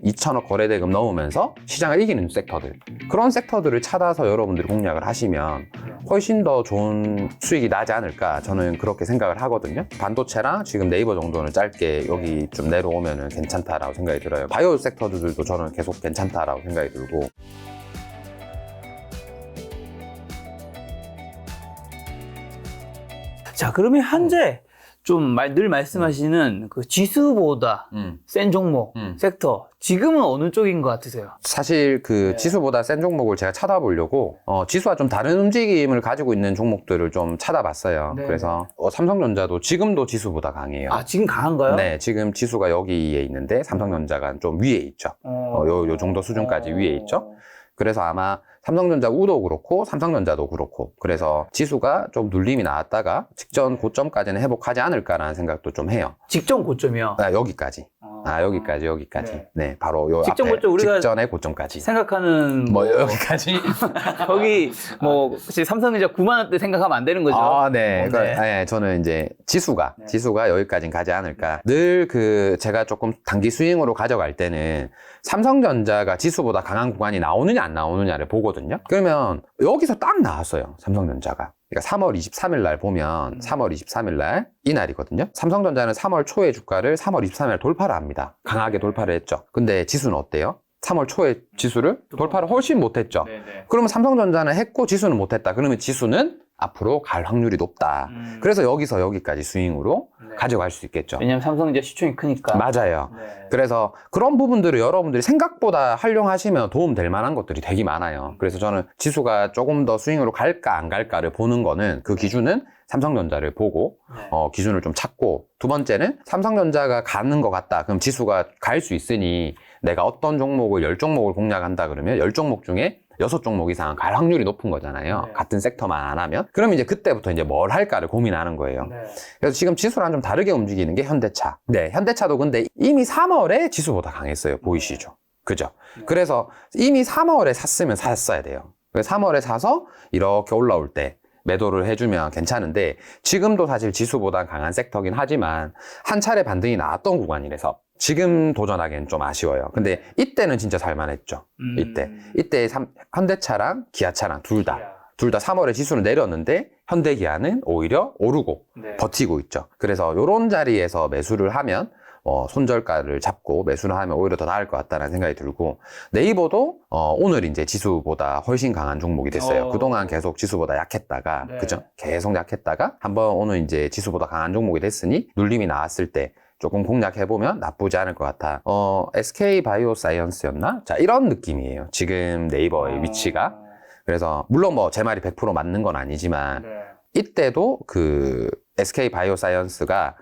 2천억 거래대금 넣으면서 시장을 이기는 섹터들, 그런 섹터들을 찾아서 여러분들이 공략을 하시면 훨씬 더 좋은 수익이 나지 않을까, 저는 그렇게 생각을 하거든요. 반도체랑 지금 네이버 정도는 짧게 여기 좀 내려오면 괜찮다라고 생각이 들어요. 바이오 섹터들도 저는 계속 괜찮다라고 생각이 들고. 자, 그러면 현재 좀 늘 말씀하시는 그 지수보다 센 종목, 섹터, 지금은 어느 쪽인 것 같으세요? 사실 그 지수보다 센 종목을 제가 찾아보려고 지수와 좀 다른 움직임을 가지고 있는 종목들을 좀 찾아봤어요. 네네. 그래서 삼성전자도 지금도 지수보다 강해요. 아, 지금 강한가요? 네, 지금 지수가 여기에 있는데 삼성전자가 좀 위에 있죠. 요 정도 수준까지 위에 있죠. 그래서 아마 삼성전자 우도 그렇고 삼성전자도 그렇고, 그래서 지수가 좀 눌림이 나왔다가 직전 고점까지는 회복하지 않을까라는 생각도 좀 해요. 직전 고점이요? 여기까지. 여기까지. 네. 네, 바로 요 직전 앞에 고점 우리가 직전의 고점까지. 생각하는 여기까지. 거기 그치, 삼성전자 9만 원대 생각하면 안 되는 거죠? 네. 네, 저는 이제 지수가 여기까지는 가지 않을까. 늘 제가 조금 단기 스윙으로 가져갈 때는 삼성전자가 지수보다 강한 구간이 나오느냐 안 나오느냐를 보거든요. 그러면 여기서 딱 나왔어요, 삼성전자가. 그러니까 3월 23일 날 보면 3월 23일 날 이날이거든요. 삼성전자는 3월 초의 주가를 3월 23일 돌파를 합니다. 강하게 돌파를 했죠. 근데 지수는 어때요? 3월 초에 지수를 돌파를 훨씬 못했죠. 네네. 그러면 삼성전자는 했고 지수는 못했다. 그러면 지수는 앞으로 갈 확률이 높다. 그래서 여기서 여기까지 스윙으로 가져갈 수 있겠죠. 왜냐면 삼성전자 시총이 크니까. 맞아요. 네. 그래서 그런 부분들을 여러분들이 생각보다 활용하시면 도움될 만한 것들이 되게 많아요. 그래서 저는 지수가 조금 더 스윙으로 갈까 안 갈까를 보는 거는, 그 기준은 삼성전자를 보고 기준을 좀 찾고, 두 번째는 삼성전자가 가는 것 같다. 그럼 지수가 갈 수 있으니 내가 어떤 종목을 10종목을 공략한다 그러면 10종목 중에 6종목 이상 갈 확률이 높은 거잖아요. 네. 같은 섹터만 안 하면. 그럼 이제 그때부터 이제 뭘 할까를 고민하는 거예요. 네. 그래서 지금 지수랑 좀 다르게 움직이는 게 현대차. 네, 현대차도 근데 이미 3월에 지수보다 강했어요. 보이시죠? 그죠? 그래서 이미 3월에 샀으면 샀어야 돼요. 3월에 사서 이렇게 올라올 때 매도를 해주면 괜찮은데, 지금도 사실 지수보다 강한 섹터긴 하지만 한 차례 반등이 나왔던 구간이라서 지금 도전하기엔 좀 아쉬워요. 근데 이때는 진짜 살만했죠. 이때 현대차랑 기아차랑 둘 다 3월에 지수는 내렸는데 현대기아는 오히려 오르고 버티고 있죠. 그래서 이런 자리에서 매수를 하면 손절가를 잡고 매수를 하면 오히려 더 나을 것 같다는 생각이 들고, 네이버도 오늘 이제 지수보다 훨씬 강한 종목이 됐어요. 그동안 계속 지수보다 약했다가, 그죠? 계속 약했다가 한번 오늘 이제 지수보다 강한 종목이 됐으니 눌림이 나왔을 때 조금 공략해보면 나쁘지 않을 것 같아. SK 바이오사이언스였나? 자, 이런 느낌이에요. 지금 네이버의 위치가. 그래서 물론 제 말이 100% 맞는 건 아니지만 이때도 SK 바이오사이언스가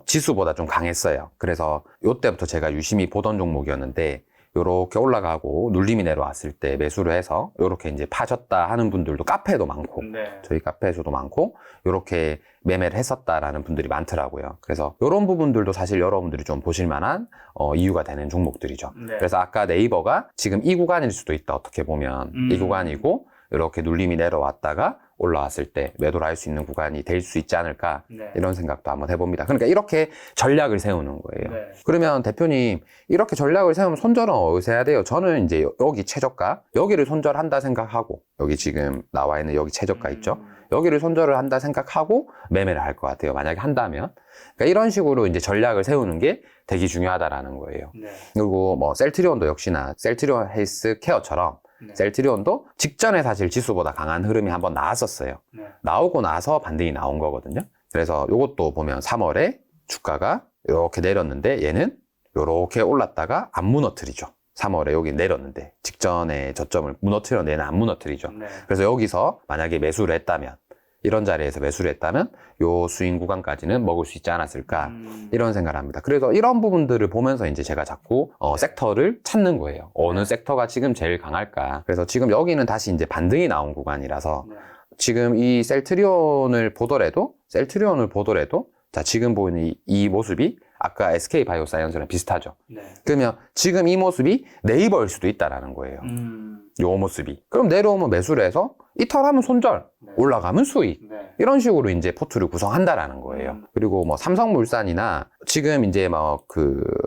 지수보다 좀 강했어요. 그래서 이때부터 제가 유심히 보던 종목이었는데, 요렇게 올라가고 눌림이 내려왔을 때 매수를 해서 요렇게 이제 파셨다 하는 분들도 카페에도 많고, 저희 카페에서도 많고, 요렇게 매매를 했었다라는 분들이 많더라고요. 그래서 요런 부분들도 사실 여러분들이 좀 보실 만한 이유가 되는 종목들이죠. 그래서 아까 네이버가 지금 이 구간일 수도 있다, 어떻게 보면. 이 구간이고, 이렇게 눌림이 내려왔다가 올라왔을 때 매도를 할 수 있는 구간이 될 수 있지 않을까, 이런 생각도 한번 해봅니다. 그러니까 이렇게 전략을 세우는 거예요. 그러면 대표님, 이렇게 전략을 세우면 손절은 어디서 해야 돼요? 저는 이제 여기 최저가, 여기를 손절한다 생각하고, 여기 지금 나와 있는 여기 최저가 있죠? 여기를 손절을 한다 생각하고 매매를 할 것 같아요, 만약에 한다면. 그러니까 이런 식으로 이제 전략을 세우는 게 되게 중요하다라는 거예요. 그리고 셀트리온도 역시나 셀트리온 헬스케어처럼 셀트리온도 직전에 사실 지수보다 강한 흐름이 한번 나왔었어요. 나오고 나서 반등이 나온 거거든요. 그래서 이것도 보면 3월에 주가가 이렇게 내렸는데 얘는 이렇게 올랐다가 안 무너뜨리죠. 3월에 여기 내렸는데 직전에 저점을 무너뜨렸는데 얘는 안 무너뜨리죠. 그래서 여기서 만약에 매수를 했다면, 이런 자리에서 매수를 했다면 요 스윙 구간까지는 먹을 수 있지 않았을까, 이런 생각을 합니다. 그래서 이런 부분들을 보면서 이제 제가 자꾸 섹터를 찾는 거예요. 어느 sek터가 지금 제일 강할까. 그래서 지금 여기는 다시 이제 반등이 나온 구간이라서 지금 이 셀트리온을 보더라도 자, 지금 보이는 이 모습이 아까 SK 바이오사이언스랑 비슷하죠. 그러면 지금 이 모습이 네이버일 수도 있다라는 거예요. 요 모습이. 그럼 내려오면 매수를 해서 이탈하면 손절, 올라가면 수익. 이런 식으로 이제 포트를 구성한다라는 거예요. 그리고 삼성물산이나 지금 이제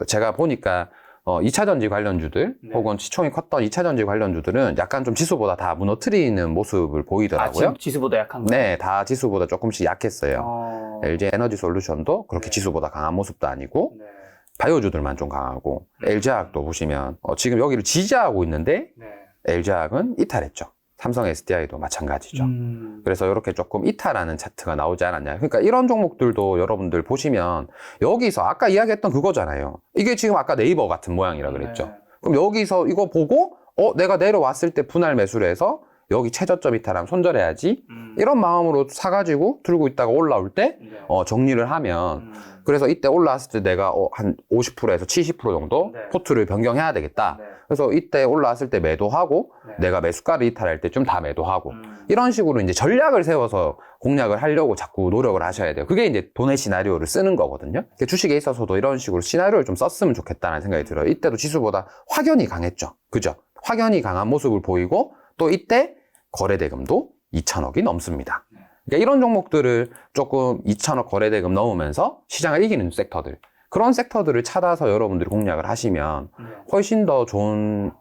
제가 보니까 2차전지 관련주들 네. 혹은 시총이 컸던 2차전지 관련주들은 약간 좀 지수보다 다 무너뜨리는 모습을 보이더라고요. 지수보다 약한 거? 네, 다 지수보다 조금씩 약했어요. LG 에너지 솔루션도 그렇게 네. 지수보다 강한 모습도 아니고 네. 바이오주들만 좀 강하고 LG화학도 보시면 지금 여기를 지지하고 있는데 네. LG화학은 이탈했죠. 삼성 SDI도 마찬가지죠. 그래서 이렇게 조금 이탈하는 차트가 나오지 않았냐. 그러니까 이런 종목들도 여러분들 보시면 여기서 아까 이야기했던 그거잖아요. 이게 지금 아까 네이버 같은 모양이라 그랬죠. 네. 그럼 여기서 이거 보고 내가 내려왔을 때 분할 매수를 해서 여기 최저점 이탈하면 손절해야지. 이런 마음으로 사가지고 들고 있다가 올라올 때 네. 정리를 하면 그래서 이때 올라왔을 때 내가 한 50%에서 70% 정도 네. 포트를 변경해야 되겠다. 네. 그래서 이때 올라왔을 때 매도하고 네. 내가 매수가를 이탈할 때 좀 다 매도하고 이런 식으로 이제 전략을 세워서 공략을 하려고 자꾸 노력을 하셔야 돼요. 그게 이제 돈의 시나리오를 쓰는 거거든요. 주식에 있어서도 이런 식으로 시나리오를 좀 썼으면 좋겠다는 생각이 들어요. 이때도 지수보다 확연히 강했죠. 그죠? 확연히 강한 모습을 보이고 또 이때 거래대금도 2천억이 넘습니다. 그러니까 이런 종목들을 조금 2천억 거래대금 넘으면서 시장을 이기는 섹터들, 그런 섹터들을 찾아서 여러분들이 공략을 하시면 훨씬 더 좋은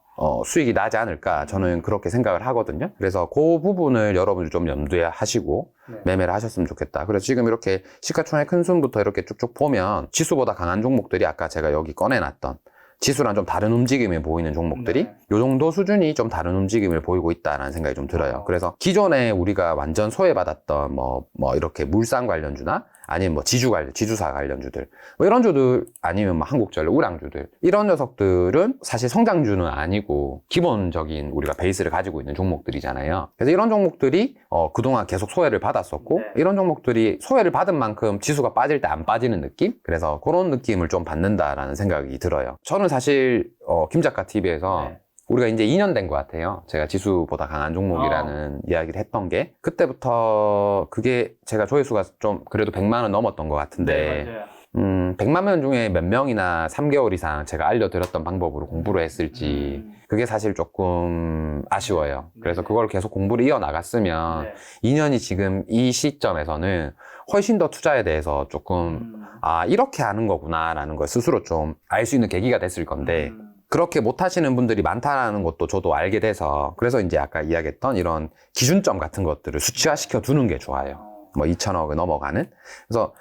수익이 나지 않을까 저는 그렇게 생각을 하거든요. 그래서 그 부분을 여러분들 좀 염두에 하시고 매매를 하셨으면 좋겠다. 그래서 지금 이렇게 시가총액 큰 순부터 이렇게 쭉쭉 보면 지수보다 강한 종목들이 아까 제가 여기 꺼내놨던 지수랑 좀 다른 움직임을 보이는 종목들이 네. 요 정도 수준이 좀 다른 움직임을 보이고 있다는 생각이 좀 들어요. 그래서 기존에 우리가 완전 소외받았던 뭐 이렇게 물산 관련주나 아니면 뭐 지주사 관련주들 뭐 이런 주들 아니면 뭐 한국전력 우량주들 이런 녀석들은 사실 성장주는 아니고 기본적인 우리가 베이스를 가지고 있는 종목들이잖아요. 그래서 이런 종목들이 그동안 계속 소외를 받았었고 네. 이런 종목들이 소외를 받은 만큼 지수가 빠질 때 안 빠지는 느낌? 그래서 그런 느낌을 좀 받는다라는 생각이 들어요. 저는 사실 김작가 TV에서 네. 우리가 이제 2년 된 것 같아요. 제가 지수보다 강한 종목이라는 이야기를 했던 게 그때부터 그게 제가 조회수가 좀 그래도 100만 원 넘었던 것 같은데 네, 맞아요. 100만 명 중에 몇 명이나 3개월 이상 제가 알려드렸던 방법으로 공부를 했을지 그게 사실 조금 아쉬워요. 그래서 네. 그걸 계속 공부를 이어나갔으면 네. 2년이 지금 이 시점에서는 훨씬 더 투자에 대해서 조금 이렇게 하는 거구나 라는 걸 스스로 좀 알 수 있는 계기가 됐을 건데 그렇게 못 하시는 분들이 많다는 것도 저도 알게 돼서 그래서 이제 아까 이야기했던 이런 기준점 같은 것들을 수치화시켜 두는 게 좋아요. 뭐 2천억을 넘어가는. 그래서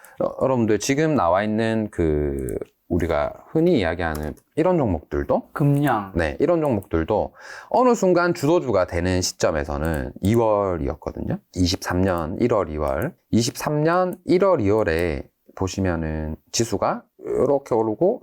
여러분들 지금 나와 있는 그 우리가 흔히 이야기하는 이런 종목들도 금량. 네, 이런 종목들도 어느 순간 주도주가 되는 시점에서는 2월이었거든요. 23년 1월, 2월. 23년 1월, 2월에 보시면은 지수가 요렇게 오르고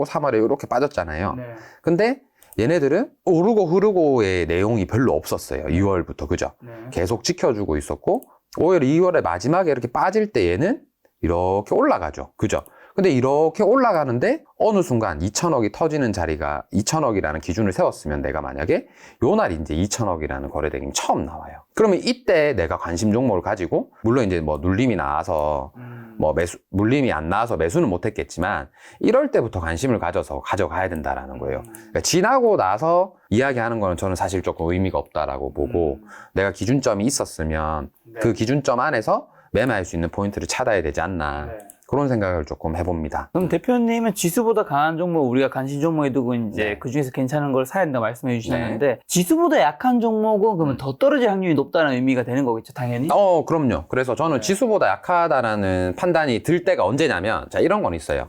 3월에 요렇게 빠졌잖아요. 네. 근데 얘네들은 오르고 흐르고의 내용이 별로 없었어요. 2월부터. 그죠? 네. 계속 지켜주고 있었고 오히려 2월에 마지막에 이렇게 빠질 때 얘는 이렇게 올라가죠. 그죠? 근데 이렇게 올라가는데 어느 순간 2천억이 터지는 자리가 2천억이라는 기준을 세웠으면 내가 만약에 요날 이제 2천억이라는 거래대금이 처음 나와요. 그러면 이때 내가 관심 종목을 가지고 물론 이제 뭐 눌림이 나와서 뭐 물림이 안 나와서 매수는 못했겠지만 이럴 때부터 관심을 가져서 가져가야 된다라는 거예요. 그러니까 지나고 나서 이야기하는 거는 저는 사실 조금 의미가 없다라고 보고 내가 기준점이 있었으면 네. 그 기준점 안에서 매매할 수 있는 포인트를 찾아야 되지 않나. 네. 그런 생각을 조금 해봅니다. 그럼 대표님은 지수보다 강한 종목 우리가 관심 종목에 두고 이제 네. 그 중에서 괜찮은 걸 사야 된다 말씀해 주셨는데 지수보다 약한 종목은 그러면 더 떨어질 확률이 높다는 의미가 되는 거겠죠, 당연히? 그럼요. 그래서 저는 네. 지수보다 약하다라는 판단이 들 때가 언제냐면, 자, 이런 건 있어요.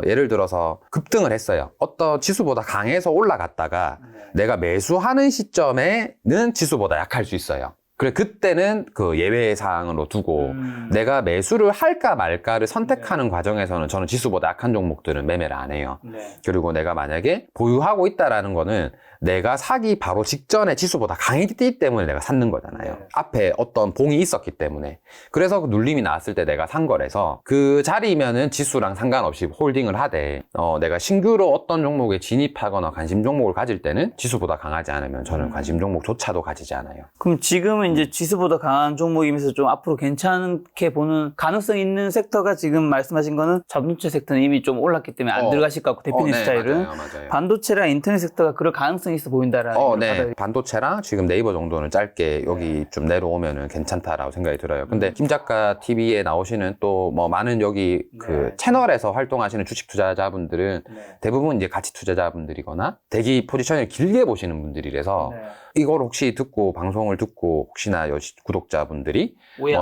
예를 들어서 급등을 했어요. 어떤 지수보다 강해서 올라갔다가 내가 매수하는 시점에는 지수보다 약할 수 있어요. 그래, 그때는 그 예외 사항으로 두고 내가 매수를 할까 말까를 선택하는 과정에서는 저는 지수보다 약한 종목들은 매매를 안 해요. 네. 그리고 내가 만약에 보유하고 있다라는 거는 내가 사기 바로 직전에 지수보다 강했기 때문에 내가 샀는 거잖아요. 네. 앞에 어떤 봉이 있었기 때문에. 그래서 그 눌림이 나왔을 때 내가 산 거라서 그 자리면은 지수랑 상관없이 홀딩을 하되 내가 신규로 어떤 종목에 진입하거나 관심 종목을 가질 때는 지수보다 강하지 않으면 저는 관심 종목조차도 가지지 않아요. 그럼 지금은 이제 지수보다 강한 종목이면서 좀 앞으로 괜찮게 보는 가능성 있는 섹터가 지금 말씀하신 거는 자동차 섹터는 이미 좀 올랐기 때문에 안 들어가실 것 같고 대표님 네, 스타일은 맞아요. 반도체랑 인터넷 섹터가 그럴 가능성이 있어 보인다라는 걸 네. 받아들이- 반도체랑 지금 네이버 정도는 짧게 여기 좀 내려오면은 괜찮다라고 생각이 들어요. 근데 김 작가 TV에 나오시는 또 뭐 많은 여기 그 채널에서 활동하시는 주식 투자자분들은 대부분 이제 가치 투자자분들이거나 대기 포지션을 길게 보시는 분들이라서 이걸 혹시 듣고 방송을 듣고 혹시나 구독자분들이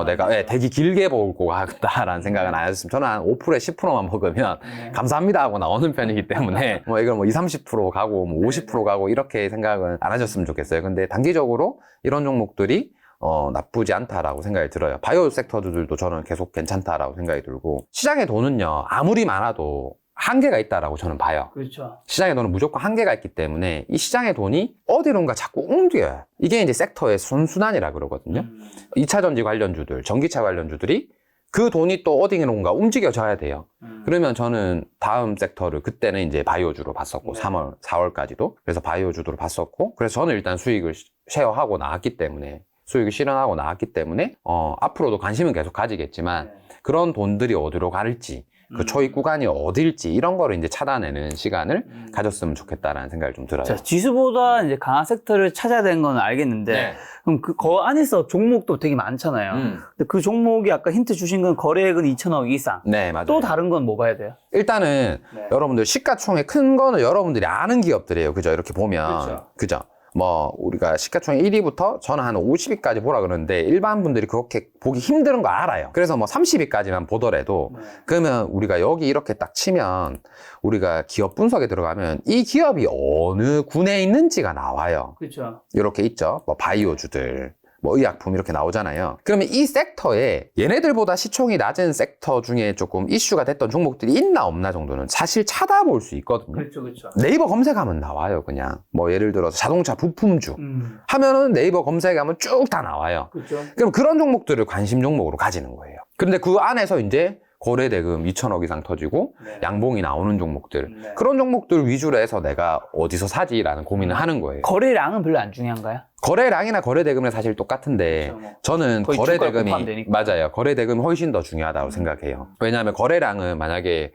내가 대기 길게 보고 가겠다라는 생각은 안 하셨으면 저는 한 5%에 10%만 먹으면 감사합니다 하고 나오는 편이기 때문에 이걸 20, 30% 가고 50% 가고 이렇게 생각은 안 하셨으면 좋겠어요. 근데 단기적으로 이런 종목들이 나쁘지 않다라고 생각이 들어요. 바이오 섹터들도 저는 계속 괜찮다라고 생각이 들고 시장의 돈은요 아무리 많아도 한계가 있다라고 저는 봐요. 그렇죠. 시장의 돈은 무조건 한계가 있기 때문에 이 시장의 돈이 어디론가 자꾸 옮겨요. 이게 이제 섹터의 선순환이라 그러거든요. 2차 전지 관련주들, 전기차 관련주들이 그 돈이 또 어디론가 움직여져야 돼요. 그러면 저는 다음 섹터를 그때는 이제 바이오주로 봤었고 3월, 4월까지도 그래서 바이오주로 봤었고 그래서 저는 일단 수익을 쉐어하고 나왔기 때문에 수익을 실현하고 나왔기 때문에 앞으로도 관심은 계속 가지겠지만 그런 돈들이 어디로 갈지 그 초입 구간이 어딜지 이런 거를 이제 찾아내는 시간을 가졌으면 좋겠다라는 생각이 좀 들어요. 자, 지수보다 이제 강한 섹터를 찾아야 되는 건 알겠는데 그럼 그 안에서 종목도 되게 많잖아요. 근데 그 종목이 아까 힌트 주신 건 거래액은 2천억 이상. 네, 맞아요. 또 다른 건 뭐 봐야 돼요? 일단은 여러분들 시가총액 큰 거는 여러분들이 아는 기업들이에요. 그죠? 이렇게 보면. 그죠? 우리가 시가총액 1위부터 저는 한 50위까지 보라 그러는데 일반 분들이 그렇게 보기 힘든 거 알아요. 그래서 30위까지만 보더라도 그러면 우리가 여기 이렇게 딱 치면 우리가 기업 분석에 들어가면 이 기업이 어느 군에 있는지가 나와요. 그렇죠. 이렇게 있죠. 바이오주들. 의약품 이렇게 나오잖아요. 그러면 이 섹터에 얘네들보다 시총이 낮은 섹터 중에 조금 이슈가 됐던 종목들이 있나 없나 정도는 사실 찾아볼 수 있거든요. 그렇죠. 네이버 검색하면 나와요, 그냥. 예를 들어서 자동차 부품주 하면은 네이버 검색하면 쭉 다 나와요. 그렇죠. 그럼 그런 종목들을 관심 종목으로 가지는 거예요. 그런데 그 안에서 이제 거래대금 2천억 이상 터지고 양봉이 나오는 종목들 그런 종목들 위주로 해서 내가 어디서 사지라는 고민을 하는 거예요. 거래량은 별로 안 중요한가요? 거래량이나 거래대금은 사실 똑같은데 저는 거의 거래대금이 주가에 포함되니까. 맞아요. 거래대금이 훨씬 더 중요하다고 생각해요. 왜냐하면 거래량은 만약에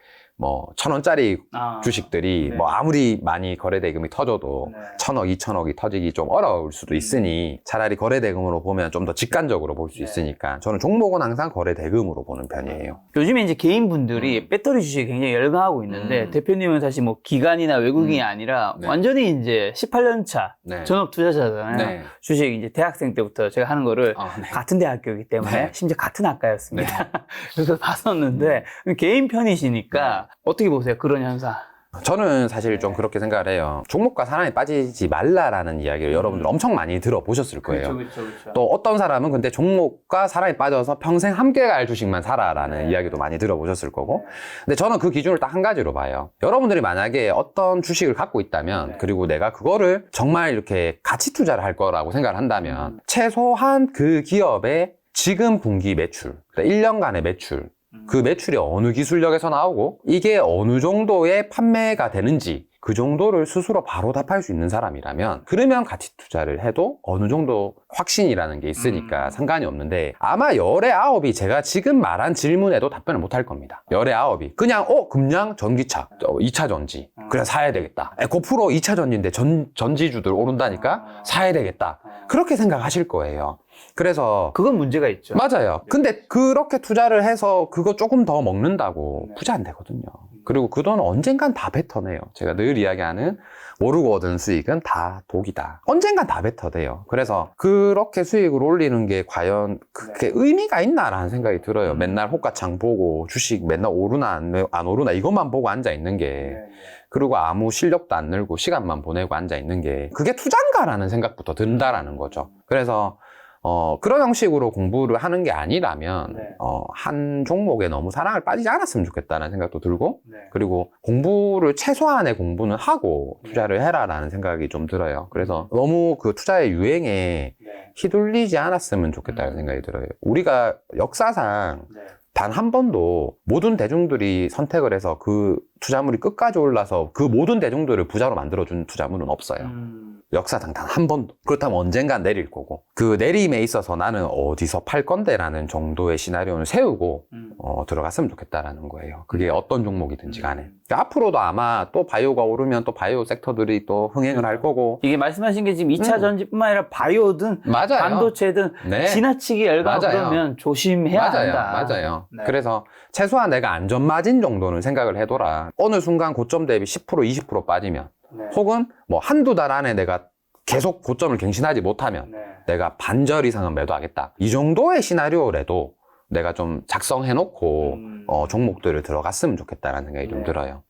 1,000원짜리 주식들이 아무리 많이 거래대금이 터져도 1,000억, 2,000억이 터지기 좀 어려울 수도 있으니 차라리 거래대금으로 보면 좀 더 직관적으로 볼 수 있으니까 저는 종목은 항상 거래대금으로 보는 편이에요. 요즘에 이제 개인분들이 배터리 주식에 굉장히 열광하고 있는데 대표님은 사실 기관이나 외국인이 아니라 완전히 이제 18년 차 전업 투자자잖아요. 주식 이제 대학생 때부터 제가 하는 거를 같은 대학교이기 때문에 심지어 같은 학과였습니다. 그래서 봤었는데 개인 편이시니까 어떻게 보세요? 그런 현상. 저는 사실 좀 그렇게 생각을 해요. 종목과 사람이 빠지지 말라라는 이야기를 여러분들 엄청 많이 들어보셨을 거예요. 그렇죠. 또 어떤 사람은 근데 종목과 사람이 빠져서 평생 함께 갈 주식만 사라라는 이야기도 많이 들어보셨을 거고. 근데 저는 그 기준을 딱 한 가지로 봐요. 여러분들이 만약에 어떤 주식을 갖고 있다면 그리고 내가 그거를 정말 이렇게 가치 투자를 할 거라고 생각을 한다면 최소한 그 기업의 지금 분기 매출, 1년간의 매출 그 매출이 어느 기술력에서 나오고 이게 어느 정도의 판매가 되는지 그 정도를 스스로 바로 답할 수 있는 사람이라면 그러면 가치 투자를 해도 어느 정도 확신이라는 게 있으니까 상관이 없는데 아마 열의 9이 제가 지금 말한 질문에도 답변을 못 할 겁니다. 열의 9이 그냥 금량 전기차 2차 전지 그래 사야 되겠다. 에코프로 2차 전지인데 전지주들 오른다니까 사야 되겠다. 그렇게 생각하실 거예요. 그래서 그건 문제가 있죠. 맞아요. 근데 그렇게 투자를 해서 그거 조금 더 먹는다고 부자 안 되거든요. 그리고 그 돈은 언젠간 다 뱉어내요. 제가 늘 이야기하는 모르고 얻은 수익은 다 독이다. 언젠간 다 뱉어내요. 그래서 그렇게 수익을 올리는 게 과연 그게 의미가 있나라는 생각이 들어요. 맨날 호가창 보고 주식 맨날 오르나 안 오르나 이것만 보고 앉아 있는 게 그리고 아무 실력도 안 늘고 시간만 보내고 앉아 있는 게 그게 투자인가라는 생각부터 든다라는 거죠. 그래서 그런 형식으로 공부를 하는 게 아니라면 한 종목에 너무 사랑을 빠지지 않았으면 좋겠다는 생각도 들고 그리고 공부를 최소한의 공부는 하고 투자를 해라라는 생각이 좀 들어요. 그래서 너무 그 투자의 유행에 휘둘리지 않았으면 좋겠다는 생각이 들어요. 우리가 역사상 단 한 번도 모든 대중들이 선택을 해서 그 투자물이 끝까지 올라서 그 모든 대중들을 부자로 만들어준 투자물은 없어요. 역사상 단 한 번도. 그렇다면 언젠간 내릴 거고. 그 내림에 있어서 나는 어디서 팔 건데라는 정도의 시나리오를 세우고 들어갔으면 좋겠다라는 거예요. 그게 어떤 종목이든지 간에. 그러니까 앞으로도 아마 또 바이오가 오르면 또 바이오 섹터들이 또 흥행을 할 거고. 이게 말씀하신 게 지금 2차 전지뿐만 아니라 바이오든 맞아요. 반도체든 네. 지나치게 열가고 맞아요. 그러면 조심해야 맞아요. 한다. 맞아요. 네. 그래서 최소한 내가 안전마진 정도는 생각을 해둬라. 어느 순간 고점 대비 10% 20% 빠지면 네. 혹은 뭐 한두 달 안에 내가 계속 고점을 갱신하지 못하면 네. 내가 반절 이상은 매도하겠다. 이 정도의 시나리오라도 내가 좀 작성해놓고 종목들을 들어갔으면 좋겠다라는 생각이 좀 들어요.